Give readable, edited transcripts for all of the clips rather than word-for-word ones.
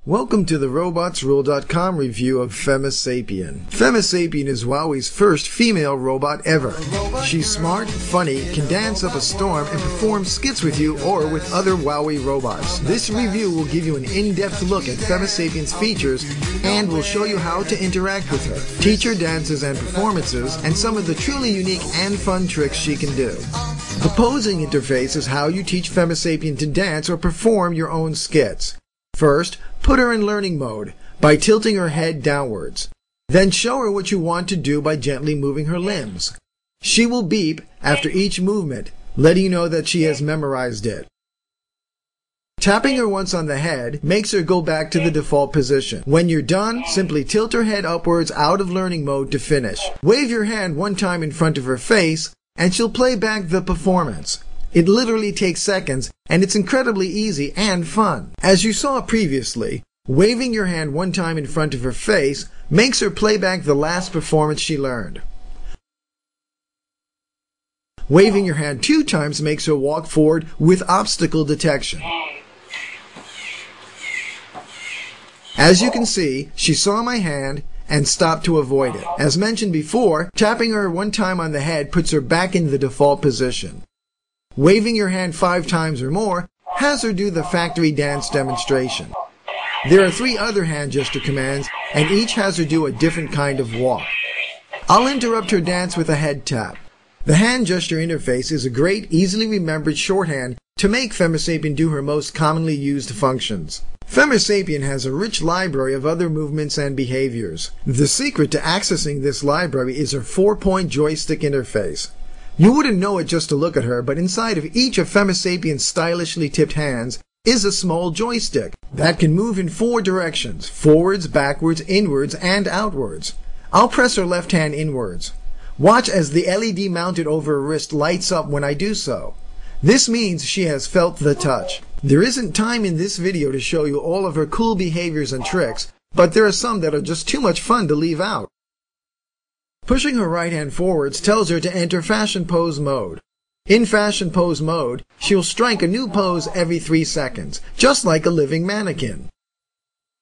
Welcome to the RobotsRule.com review of FemiSapien. FemiSapien is WowWee's first female robot ever. She's smart, funny, can dance up a storm, and perform skits with you or with other WowWee robots. This review will give you an in-depth look at FemiSapien's features and will show you how to interact with her, teach her dances and performances, and some of the truly unique and fun tricks she can do. The posing interface is how you teach FemiSapien to dance or perform your own skits. First, put her in learning mode by tilting her head downwards. Then show her what you want to do by gently moving her limbs. She will beep after each movement, letting you know that she has memorized it. Tapping her once on the head makes her go back to the default position. When you're done, simply tilt her head upwards out of learning mode to finish. Wave your hand one time in front of her face, and she'll play back the performance. It literally takes seconds, and it's incredibly easy and fun. As you saw previously, waving your hand one time in front of her face makes her play back the last performance she learned. Waving your hand 2 times makes her walk forward with obstacle detection. As you can see, she saw my hand and stopped to avoid it. As mentioned before, tapping her one time on the head puts her back in the default position. Waving your hand 5 times or more has her do the factory dance demonstration. There are 3 other hand gesture commands, and each has her do a different kind of walk. I'll interrupt her dance with a head tap. The hand gesture interface is a great, easily remembered shorthand to make FemiSapien do her most commonly used functions. FemiSapien has a rich library of other movements and behaviors. The secret to accessing this library is her 4-point joystick interface. You wouldn't know it just to look at her, but inside of each of FemiSapien's stylishly tipped hands is a small joystick that can move in 4 directions: forwards, backwards, inwards, and outwards. I'll press her left hand inwards. Watch as the LED mounted over her wrist lights up when I do so. This means she has felt the touch. There isn't time in this video to show you all of her cool behaviors and tricks, but there are some that are just too much fun to leave out. Pushing her right hand forwards tells her to enter Fashion Pose mode. In Fashion Pose mode, she'll strike a new pose every 3 seconds, just like a living mannequin.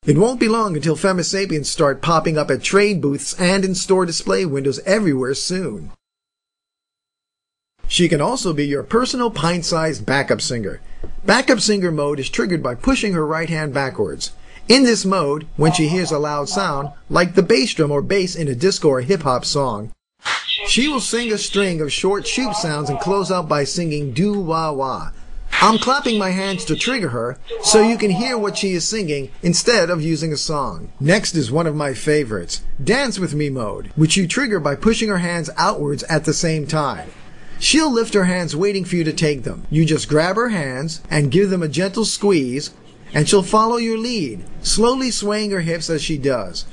It won't be long until FemiSapiens start popping up at trade booths and in store display windows everywhere soon. She can also be your personal pint-sized backup singer. Backup singer mode is triggered by pushing her right hand backwards. In this mode, when she hears a loud sound, like the bass drum or bass in a disco or hip-hop song, she will sing a string of short shoop sounds and close out by singing do-wah-wah. I'm clapping my hands to trigger her, so you can hear what she is singing instead of using a song. Next is one of my favorites, Dance With Me mode, which you trigger by pushing her hands outwards at the same time. She'll lift her hands waiting for you to take them. You just grab her hands and give them a gentle squeeze, and she'll follow your lead, slowly swaying her hips as she does.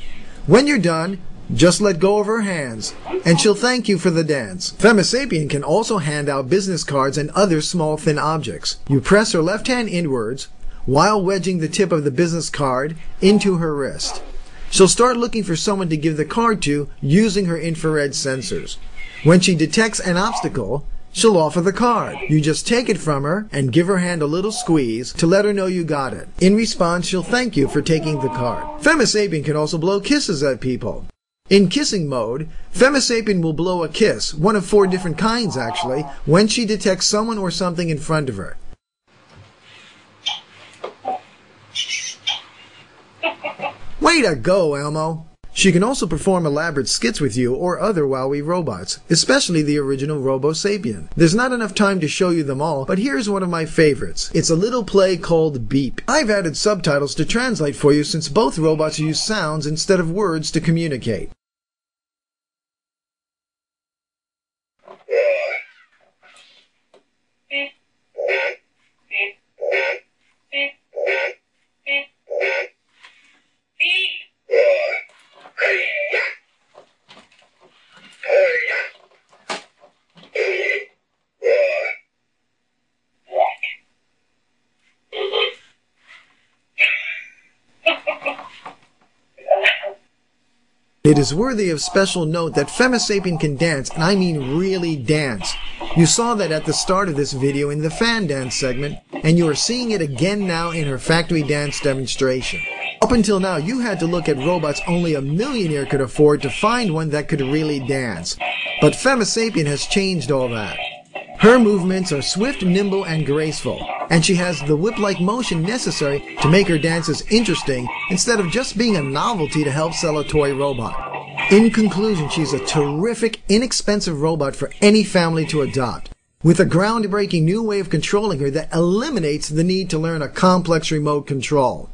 When you're done, just let go of her hands, and she'll thank you for the dance. FemiSapien can also hand out business cards and other small thin objects. You press her left hand inwards while wedging the tip of the business card into her wrist. She'll start looking for someone to give the card to using her infrared sensors. When she detects an obstacle, she'll offer the card. You just take it from her and give her hand a little squeeze to let her know you got it. In response, she'll thank you for taking the card. FemiSapien can also blow kisses at people. In kissing mode, FemiSapien will blow a kiss, one of 4 different kinds actually, when she detects someone or something in front of her. Way to go, Elmo! She can also perform elaborate skits with you or other WowWee robots, especially the original RoboSapien. There's not enough time to show you them all, but here's one of my favorites. It's a little play called Beep. I've added subtitles to translate for you since both robots use sounds instead of words to communicate. It is worthy of special note that FemiSapien can dance, and I mean really dance. You saw that at the start of this video in the fan dance segment, and you are seeing it again now in her factory dance demonstration. Up until now, you had to look at robots only a millionaire could afford to find one that could really dance. But Femisapien has changed all that. Her movements are swift, nimble, and graceful, and she has the whip-like motion necessary to make her dances interesting instead of just being a novelty to help sell a toy robot. In conclusion, she's a terrific, inexpensive robot for any family to adopt, with a groundbreaking new way of controlling her that eliminates the need to learn a complex remote control.